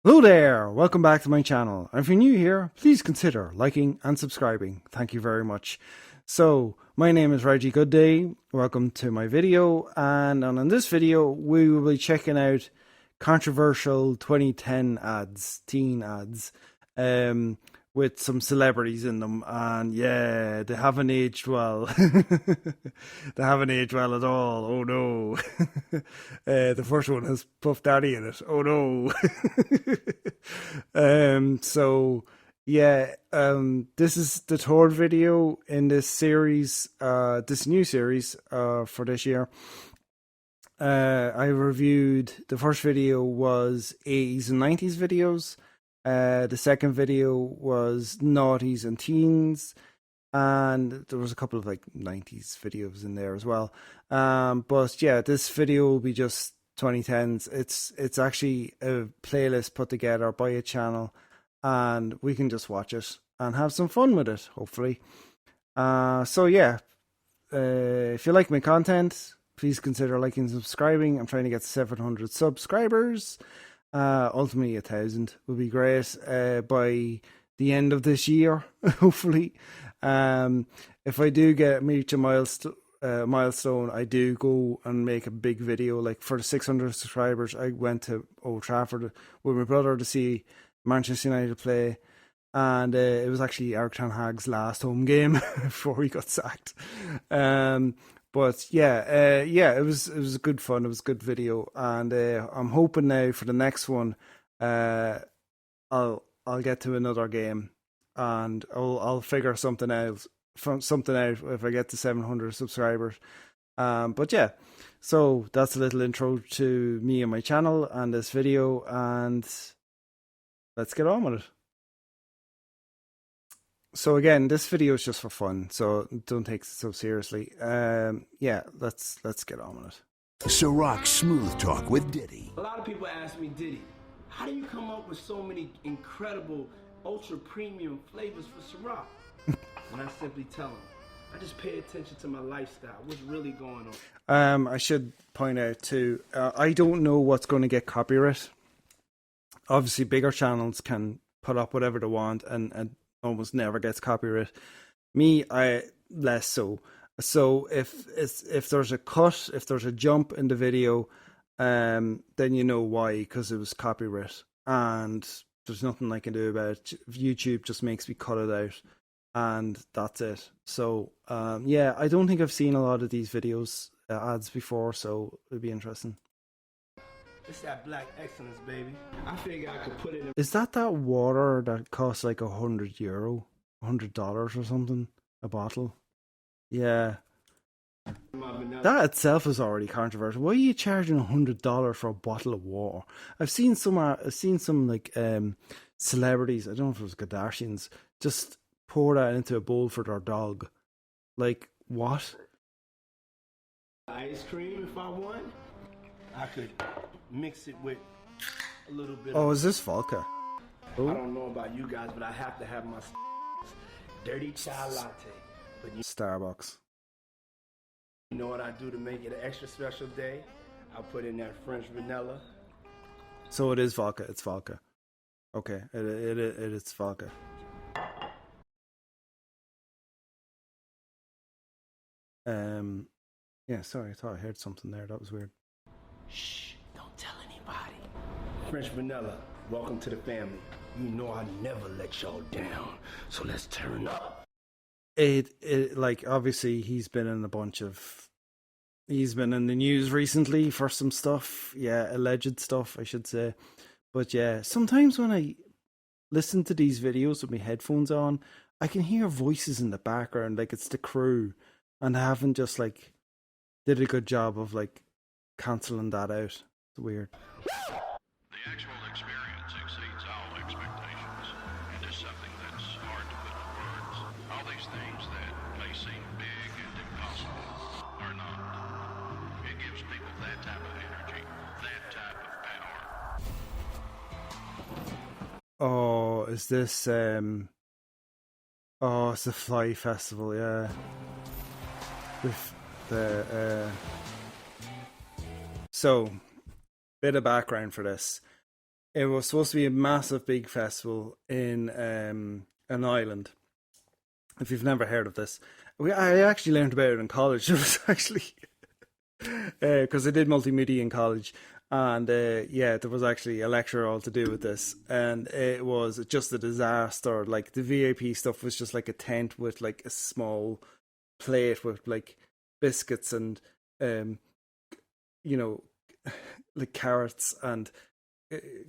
Hello there, welcome back to my channel. And if you're new here, please consider liking and subscribing. Thank you very much. So, my name is Reggie Goodday. Welcome to my video. And on this video, we will be checking out controversial 2010 ads, teen ads, with some celebrities in them. And yeah, they haven't aged well. They haven't aged well at all. Oh no. The first one has Puff Daddy in it. Oh no. So yeah, this is the third video in this series, this new series, for this year. I reviewed, the first video was 80s and 90s videos. The second video was noughties and teens, and there was a couple of like 90s videos in there as well. But yeah, this video will be just 2010s. It's actually a playlist put together by a channel, and we can just watch it and have some fun with it, hopefully. So yeah, if you like my content, please consider liking and subscribing. I'm trying to get 700 subscribers. Ultimately 1,000 would be great by the end of this year, hopefully. If I do get reach a milestone, I do go and make a big video. Like for the 600 subscribers, I went to Old Trafford with my brother to see Manchester United play, and it was actually Eric Ten Hag's last home game before he got sacked. But yeah, it was good fun. It was a good video, and I'm hoping now for the next one, I'll get to another game, and I'll figure something out if I get to 700 subscribers. But yeah, so that's a little intro to me and my channel and this video, and let's get on with it. So again, this video is just for fun, so don't take it so seriously. Yeah, let's get on with it. Ciroc Smooth Talk with Diddy. A lot of people ask me, Diddy, how do you come up with so many incredible, ultra premium flavors for Ciroc? And I simply tell them, I just pay attention to my lifestyle, what's really going on. I should point out too, I don't know what's going to get copyright. Obviously, bigger channels can put up whatever they want and almost never gets copyright. Me, I less so. So if there's a cut, if there's a jump in the video, then you know why, because it was copyright, and there's nothing I can do about it. YouTube just makes me cut it out, and that's it. So yeah, I don't think I've seen a lot of these videos ads before, so it'll be interesting. It's that black excellence, baby. I figure I could put it in. Is that water that costs like €100, $100 or something a bottle? Yeah. That itself is already controversial. Why are you charging $100 for a bottle of water? I've seen some like celebrities, I don't know if it was Kardashians, just pour that into a bowl for their dog. Like, what? Ice cream, if I want, I could mix it with a little bit. Oh, is this vodka? Oh. I don't know about you guys, but I have to have my dirty chai latte. But Starbucks. You know what I do to make it an extra special day? I put in that French vanilla. So it is vodka. It's vodka. Okay, it is vodka. Yeah, sorry, I thought I heard something there. That was weird. Shh, don't tell anybody. French vanilla, welcome to the family. You know I never let y'all down, so let's turn up. It like, obviously he's been in the news recently for some stuff. Yeah, alleged stuff, I should say. But yeah, sometimes when I listen to these videos with my headphones on, I can hear voices in the background, like it's the crew, and I haven't just like did a good job of like cancelling that out. It's weird. The actual experience exceeds all expectations. It is something that's hard to put into words. All these things that may seem big and impossible are not. It gives people that type of energy, that type of power. Oh, is this oh, it's the Fly Festival, yeah. With the so bit of background for this. it was supposed to be a massive big festival in an island. If you've never heard of this, I actually learned about it in college. It was actually because I did multimedia in college, and yeah, there was actually a lecture all to do with this, and it was just a disaster. Like the VIP stuff was just like a tent with like a small plate with like biscuits and you know, like carrots and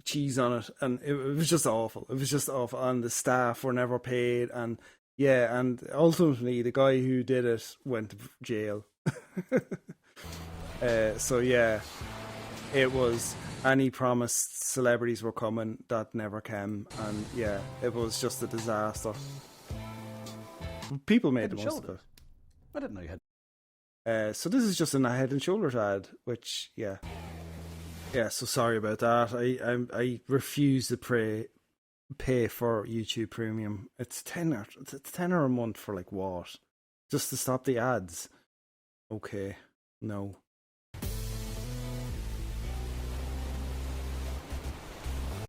cheese on it, and it was just awful. It was just awful, and the staff were never paid, and yeah, and ultimately the guy who did it went to jail. So yeah, it was, and he promised celebrities were coming that never came, and yeah, it was just a disaster. People made the most of it. I didn't know you had. So this is just a Head and Shoulders ad, which yeah. So sorry about that. I refuse to pay for YouTube Premium. It's $10 a month for like what? Just to stop the ads? Okay, no.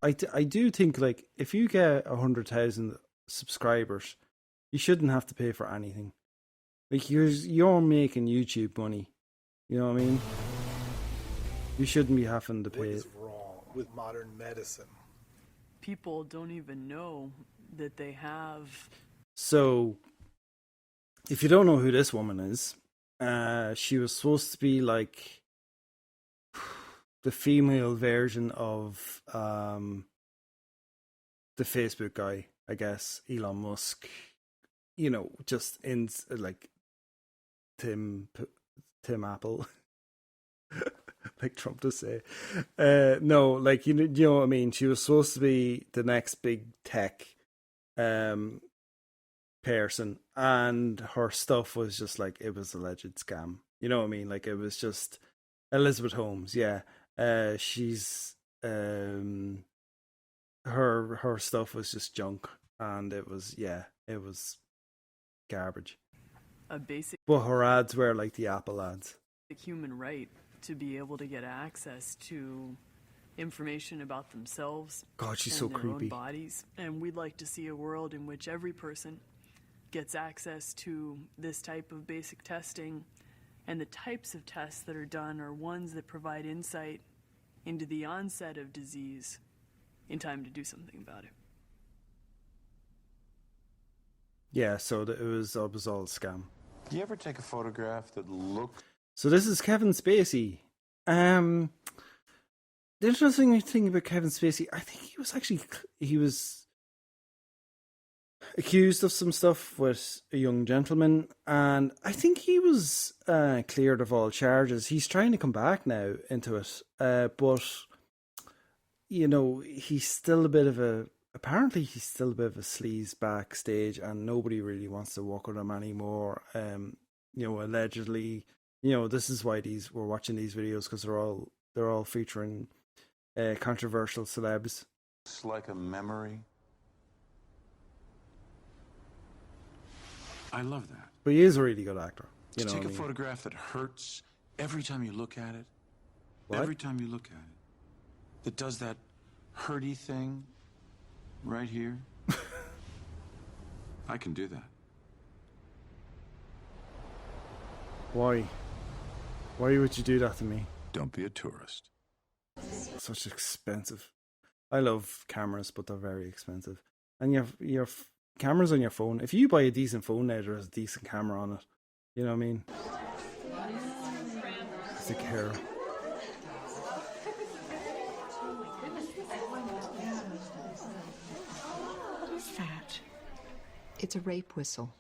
I do think like if you get 100,000 subscribers, you shouldn't have to pay for anything. Like you're making YouTube money. You know what I mean? You shouldn't be having to pay. What is wrong with modern medicine? People don't even know that they have. So, if you don't know who this woman is, she was supposed to be like the female version of the Facebook guy, I guess, Elon Musk. You know, just in like Tim Apple. Like Trump to say. No, like you know what I mean. She was supposed to be the next big tech person, and her stuff was just like it was alleged scam. You know what I mean? Like it was just Elizabeth Holmes. Yeah, she's her stuff was just junk, and it was garbage. A basic. But her ads were like the Apple ads. Human right to be able to get access to information about themselves. God, she's and so their creepy. Own bodies, and we'd like to see a world in which every person gets access to this type of basic testing, and the types of tests that are done are ones that provide insight into the onset of disease in time to do something about it. Yeah, so it was all a scam. Do you ever take a photograph that looks... So this is Kevin Spacey. The interesting thing about Kevin Spacey, I think he was accused of some stuff with a young gentleman, and I think he was cleared of all charges. He's trying to come back now into it, but you know, he's still a bit of a sleaze backstage, and nobody really wants to work with him anymore. You know, allegedly. You know, this is why we're watching these videos, because they're all featuring controversial celebs. It's like a memory. I love that. But he is a really good actor. You know take what I a mean? photograph that hurts every time you look at it. What? Every time you look at it. That does that hurty thing right here. I can do that. Why? Why would you do that to me? Don't be a tourist. Such expensive. I love cameras, but they're very expensive. And your cameras on your phone. If you buy a decent phone now, there's a decent camera on it. You know what I mean? It's a care. What is that? It's a rape whistle.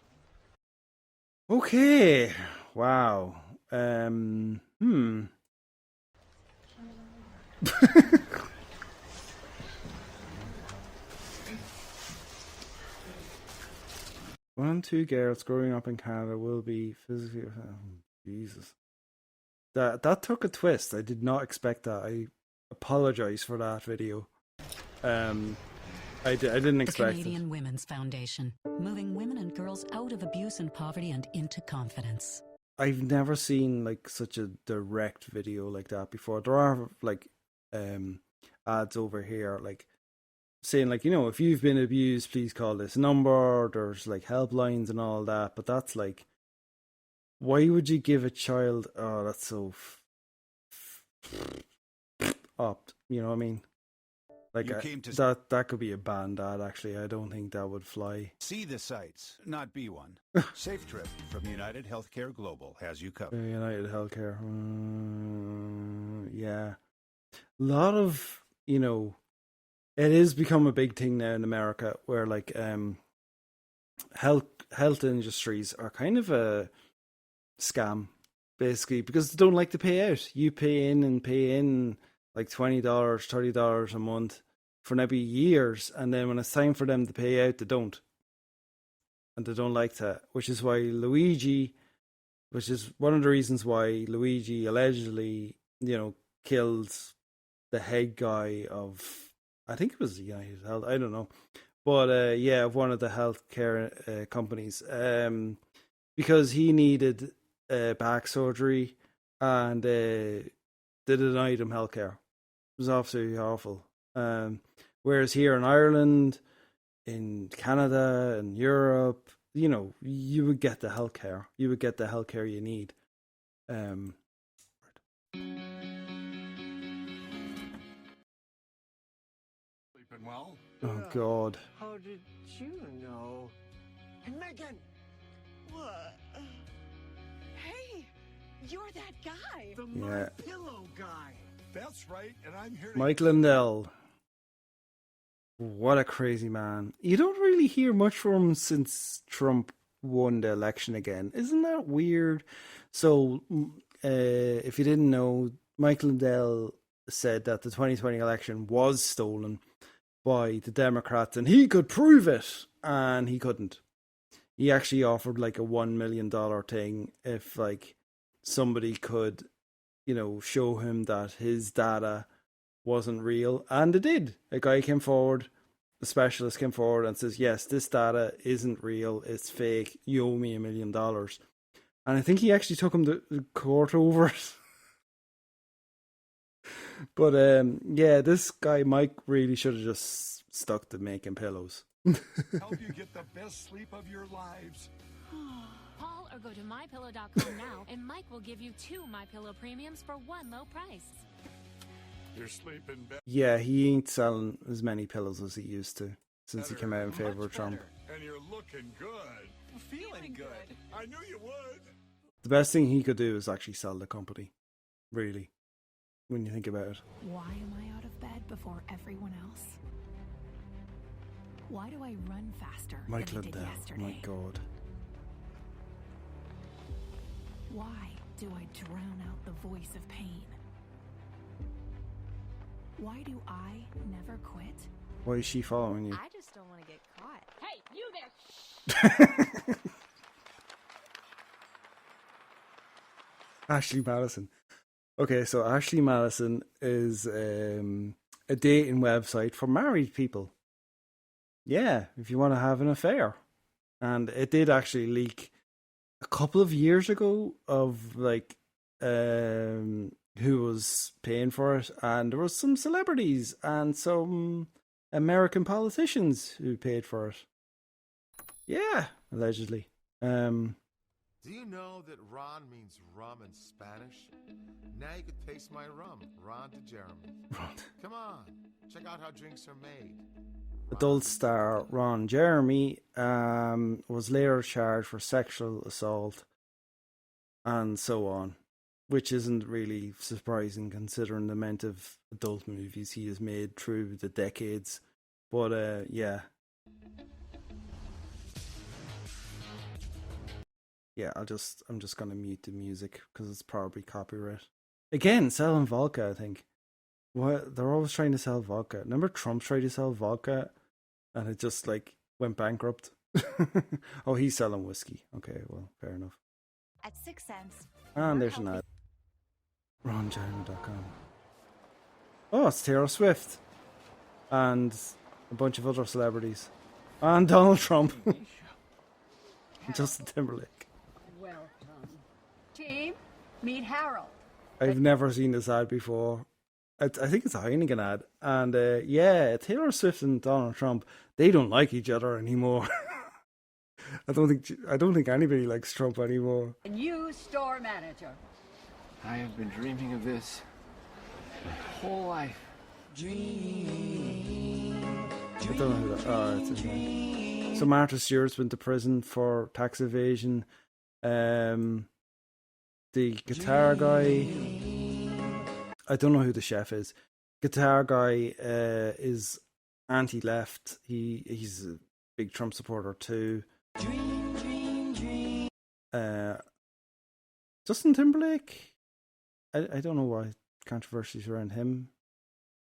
Okay. Wow. One and two girls growing up in Canada will be physically. Oh, Jesus, that took a twist. I did not expect that. I apologize for that video. I didn't expect the Canadian Women's Foundation, moving women and girls out of abuse and poverty and into confidence. I've never seen like such a direct video like that before. There are like ads over here, like saying like, if you've been abused, please call this number. There's like helplines and all that, but that's like, why would you give a child? Oh, that's so opt. You know what I mean? Like that could be a banned ad. Actually, I don't think that would fly. See the sights, not be one. Safe Trip from United Healthcare Global has you covered. United Healthcare. Yeah. A lot of, it has become a big thing now in America where like health industries are kind of a scam, basically, because they don't like to pay out. You pay in like $20, $30 a month for maybe years, and then when it's time for them to pay out, they don't. And they don't like that, which is one of the reasons why Luigi allegedly, killed the head guy of, I think it was United Health, I don't know. But of one of the healthcare companies, because he needed back surgery, and they denied him healthcare. It was absolutely awful. Whereas here in Ireland, in Canada, and Europe, you would get the healthcare. You would get the healthcare you need. Sleeping well? Oh God! How did you know? And Megan, what? Hey, you're that guy. The Yeah. My Pillow guy. That's right, and I'm here to... Mike Lindell. What a crazy man. You don't really hear much from him since Trump won the election again. Isn't that weird? So, if you didn't know, Mike Lindell said that the 2020 election was stolen by the Democrats and he could prove it, and he couldn't. He actually offered like a $1 million thing if like somebody could, show him that his data wasn't real, and it did. A guy came forward, a specialist came forward and says, yes, this data isn't real, it's fake, you owe me $1 million. And I think he actually took him to court over it. But this guy Mike really should have just stuck to making pillows. help you get the best sleep of your lives. Call or go to MyPillow.com now, and Mike will give you 2 MyPillow premiums for one low price. You're sleeping better. Yeah, he ain't selling as many pillows as he used to since he came out in favor of Trump. And you're looking good. Feeling good. I knew you would. The best thing he could do is actually sell the company. Really. When you think about it. Why am I out of bed before everyone else? Why do I run faster Mike than I did Lindell. yesterday? My God. Why do I drown out the voice of pain? Why do I never quit? Why is she following you? I just don't want to get caught. Hey, you there! Ashley Madison. Okay, so Ashley Madison is a dating website for married people. Yeah, if you want to have an affair. And it did actually leak a couple of years ago of like who was paying for it, and there was some celebrities and some American politicians who paid for it. Yeah, allegedly. Do you know that Ron means rum in Spanish? Now you could taste my rum, Ron to Jeremy. Come on, check out how drinks are made. Adult star Ron Jeremy was later charged for sexual assault and so on, which isn't really surprising considering the amount of adult movies he has made through the decades. But yeah. Yeah, I'm just gonna mute the music because it's probably copyright. Again, selling vodka, I think. What, they're always trying to sell vodka. Remember Trump tried to sell vodka and it just like went bankrupt? Oh, he's selling whiskey. Okay, well, fair enough. At 6 cents. And there's an ad. RonJeremy.com. Oh, it's Taylor Swift. And a bunch of other celebrities. And Donald Trump. And Justin Timberlake. Welcome. Team, meet Harold. I've never seen this ad before. I think it's a Heineken ad, and yeah, Taylor Swift and Donald Trump, they don't like each other anymore. I don't think anybody likes Trump anymore. New store manager. I have been dreaming of this my whole life. I don't know who that. Oh, it's his. So Martha Stewart's went to prison for tax evasion. The guitar guy, I don't know who the chef is. Guitar guy is anti-left. He's a big Trump supporter too. Justin Timberlake, I don't know why controversies around him.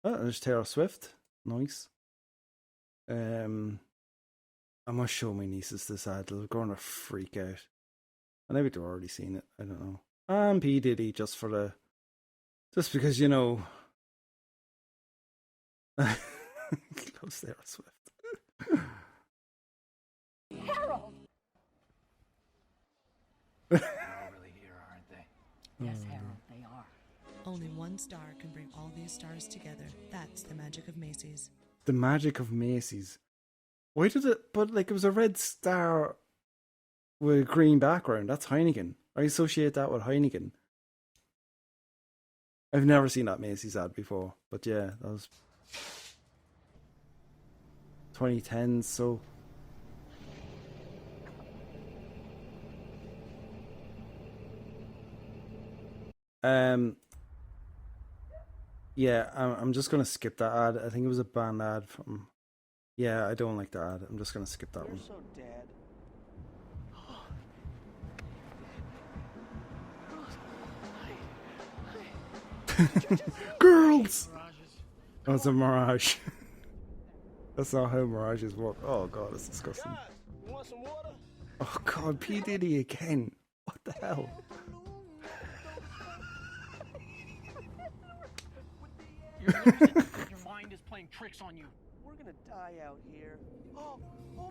Oh, there's Taylor Swift. Nice. I must show my nieces this ad. They're going to freak out. And maybe they've already seen it. I don't know. And P. Diddy just because, you know, close Taylor Swift. Harold! They're all really here, aren't they? Yes, Harold, they are. Only one star can bring all these stars together. That's the magic of Macy's. The magic of Macy's. Why did it? But like it was a red star with a green background. That's Heineken. I associate that with Heineken. I've never seen that Macy's ad before, but yeah, that was 2010s. So. Yeah, I'm just gonna skip that ad. I think it was a banned ad from. Yeah, I don't like that ad. I'm just gonna skip that one. So dead. Girls! Oh, it's a mirage. That's not how mirages work. Oh god, it's disgusting. You want some water? Oh god, P. Diddy again. What the hell? Your mind is playing tricks on you. We're gonna die out here. Oh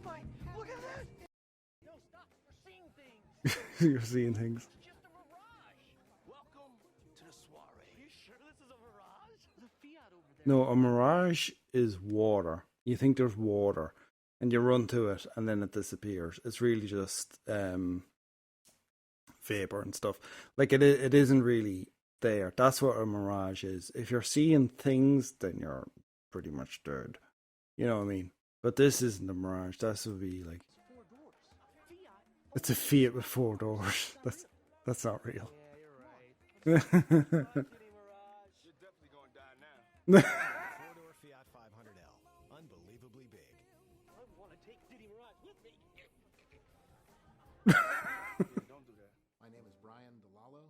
my! Look at that! No, stop! We're seeing things. You're seeing things. It's just a mirage. Welcome to the soiree. Are you sure this is a mirage? The Fiat over there. No, a mirage is water. You think there's water, and you run to it, and then it disappears. It's really just vapor and stuff. Like it isn't really there. That's what a mirage is. If you're seeing things, then you're pretty much dead. You know what I mean? But this isn't a mirage. This would be like it's a Fiat with 4 doors. That's not real. Yeah, you're right. You're definitely gonna die now. 4-door Fiat 500L, unbelievably big. I want to take Diddy Mirage with me. Don't do that. My name is Brian DeLallo.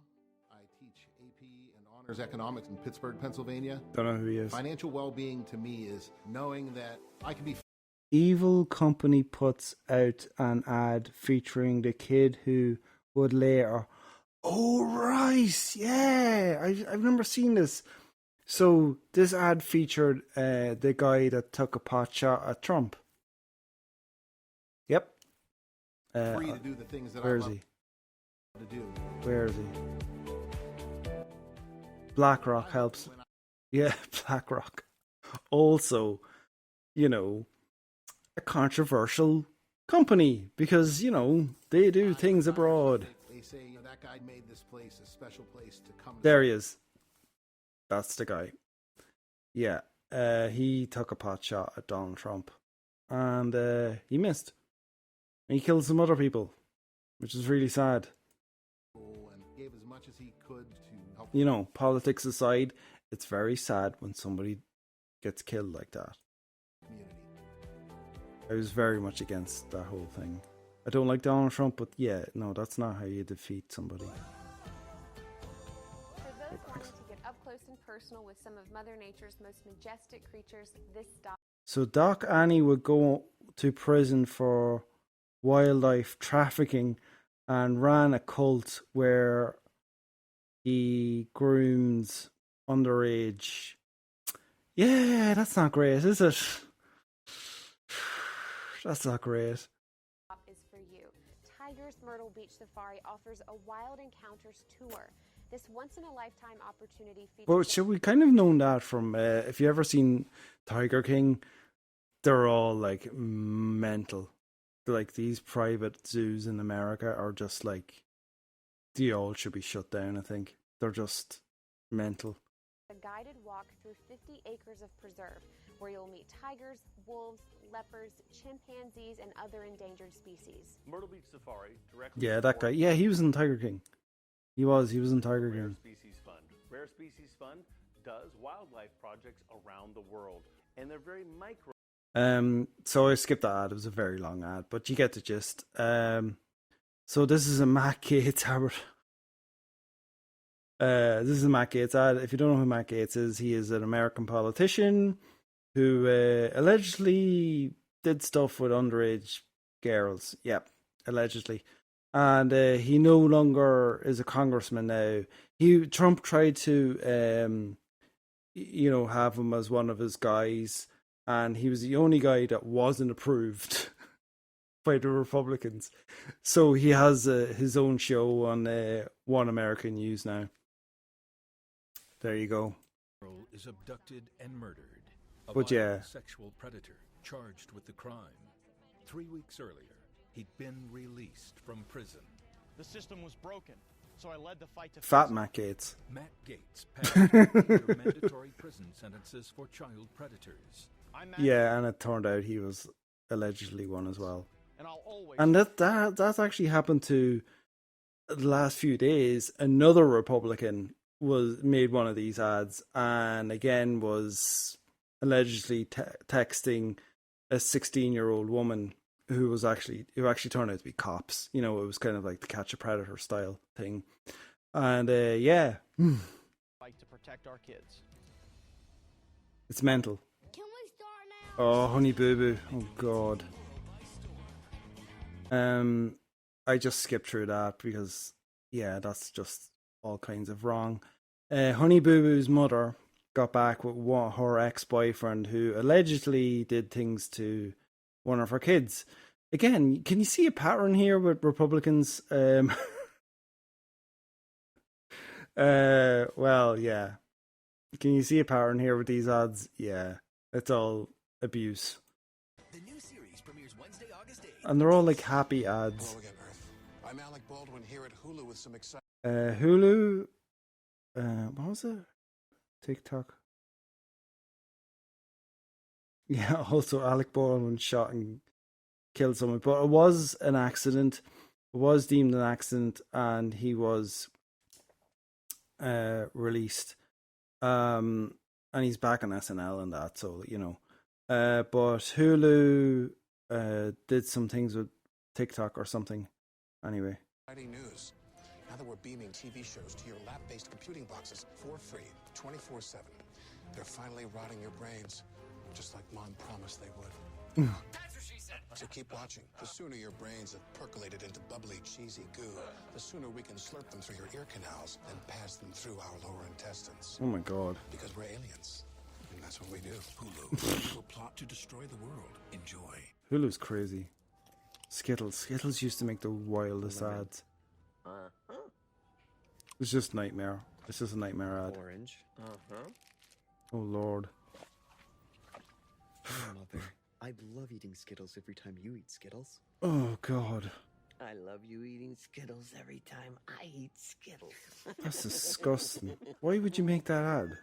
I teach AP and Honors Economics in Pittsburgh, Pennsylvania. Don't know who he is. Financial well-being to me is knowing that I can be. Evil company puts out an ad featuring the kid who would later. Oh right, yeah, I've never seen this. So this ad featured the guy that took a pot shot at Trump. Yep. Free to do the things that where I is love he? to do. Where is he? BlackRock helps. Yeah, BlackRock. Also, you know, a controversial company because, you know, they do things abroad. They say, you know, that guy made this place a special place to come. There he is. That's the guy. Yeah. He took a pot shot at Donald Trump and he missed. And he killed some other people, which is really sad. And gave as much as he could to help. You know, politics aside, it's very sad when somebody gets killed like that. I was very much against that whole thing. I don't like Donald Trump, but yeah, no, that's not how you defeat somebody. For those wanting to get up close and personal with some of Mother Nature's most majestic creatures, this doc. So Doc Annie would go to prison for wildlife trafficking and ran a cult where he groomed underage. Yeah, that's not great, is it? That's not great. Is for you. Tiger's Myrtle Beach Safari offers a wild encounters tour. This once-in-a-lifetime opportunity features... But should we kind of known that from, if you ever seen Tiger King, they're all like mental. Like these private zoos in America are just like, they all should be shut down, I think. They're just mental. A guided walk through 50 acres of preserve, where you'll meet tigers, wolves, leopards, chimpanzees, and other endangered species. Myrtle Beach Safari directly. Yeah, that guy. Yeah, he was in Tiger King. He was in Tiger King. Rare Species Fund. Rare Species Fund does wildlife projects around the world, and they're very micro. So I skipped that ad. It was a very long ad, but you get the gist. So this is a Matt Gaetz ad. This is a Matt Gaetz ad. If you don't know who Matt Gaetz is, he is an American politician who allegedly did stuff with underage girls. Yep, allegedly. And he no longer is a congressman now. Trump tried to, have him as one of his guys, and he was the only guy that wasn't approved by the Republicans. So he has his own show on One American News now. There you go. Is abducted and murdered. A But yeah. violent sexual predator charged with the crime. 3 weeks earlier, he'd been released from prison. The system was broken, so I led the fight to Fat fix it. Matt Gaetz. Matt Gaetz passed mandatory prison sentences for child predators. Yeah, and it turned out he was allegedly one as well. And I'll always... And that's actually happened to the last few days. Another Republican made one of these ads, and again was allegedly texting a 16-year-old woman who actually turned out to be cops. You know, it was kind of like the Catch a Predator style thing. And yeah, Fight to protect our kids. it's mental. Can we start now? Oh, Honey Boo Boo. Oh God. I just skipped through that because yeah, that's just all kinds of wrong. Honey Boo Boo's mother got back with her ex-boyfriend who allegedly did things to one of her kids. Again, can you see a pattern here with Republicans? Well, yeah. Can you see a pattern here with these ads? Yeah, it's all abuse. The new series premieres Wednesday, August 8th. And they're all like happy ads. Hello again, Earth. I'm Alec Baldwin here at Hulu with some exciting... Hulu, what was it? TikTok. Yeah, also Alec Baldwin shot and killed someone, but it was an accident. It was deemed an accident, and he was released. And he's back on SNL and that, so you know. But Hulu did some things with TikTok or something. Anyway. Exciting news. Now that we're beaming TV shows to your lab-based computing boxes for free, 24/7, they're finally rotting your brains, just like Mom promised they would. That's what she said. So keep watching. The sooner your brains have percolated into bubbly, cheesy goo, the sooner we can slurp them through your ear canals and pass them through our lower intestines. Oh my God. Because we're aliens, and that's what we do. Hulu will plot to destroy the world. Enjoy. Hulu's crazy. Skittles. Skittles used to make the wildest ads. It's just nightmare. It's just a nightmare ad. Orange. Oh Lord. Oh, Mother, I love eating Skittles every time you eat Skittles. Oh God. I love you eating Skittles every time I eat Skittles. That's disgusting. Why would you make that ad?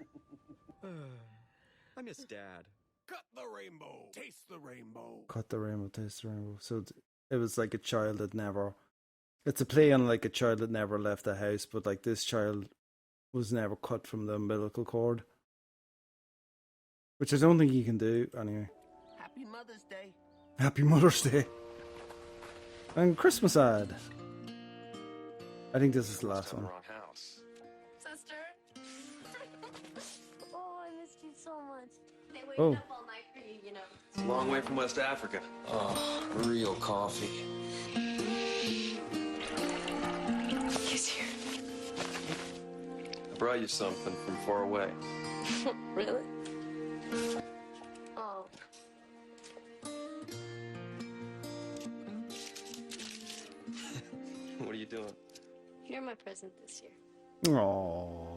I miss Dad. Cut the rainbow. Taste the rainbow. Cut the rainbow, taste the rainbow. So it was like a child that never... It's a play on like a child that never left the house, but like this child was never cut from the umbilical cord. Which I don't think you can do, anyway. Happy Mother's Day. Happy Mother's Day. And Christmas ad. I think this is the last one. Sister? Oh, I missed you so much. They waited Oh. up all night for you, you know. It's a long way from West Africa. Oh, real coffee. He's here. I brought you something from far away. Really? Oh. What are you doing? You're my present this year. Aww.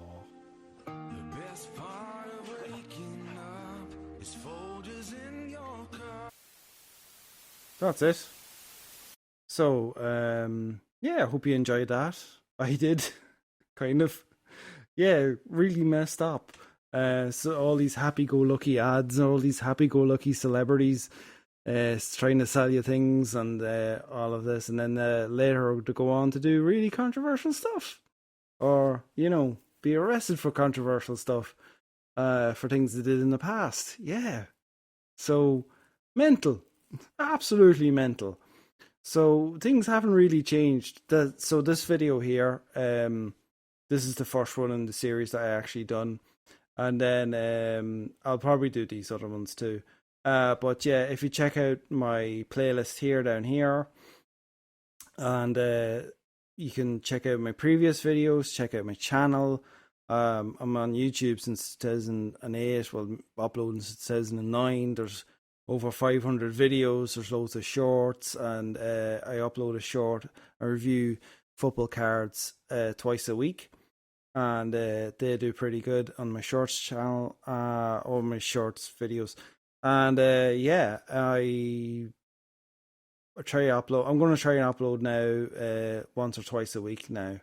The best part of waking up is Folgers in your cup. That's it. So, yeah, I hope you enjoyed that. I did, kind of. Yeah, really messed up. So all these happy-go-lucky ads and all these happy-go-lucky celebrities trying to sell you things and all of this, and then later to go on to do really controversial stuff, or be arrested for controversial stuff for things they did in the past. Yeah, so mental, absolutely mental. So things haven't really changed. So this video here, this is the first one in the series that I actually done, and then I'll probably do these other ones too. But yeah, if you check out my playlist here down here, and you can check out my previous videos, check out my channel. I'm on YouTube since 2008, well, uploading since 2009. There's over 500 videos, there's loads of shorts, and I upload a review football cards twice a week, and they do pretty good on my shorts channel, or my shorts videos. And yeah, I try to upload. I'm going to try and upload now once or twice a week now,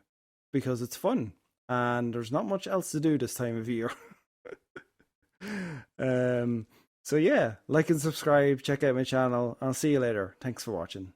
because it's fun and there's not much else to do this time of year. So yeah, like and subscribe, check out my channel. I'll see you later. Thanks for watching.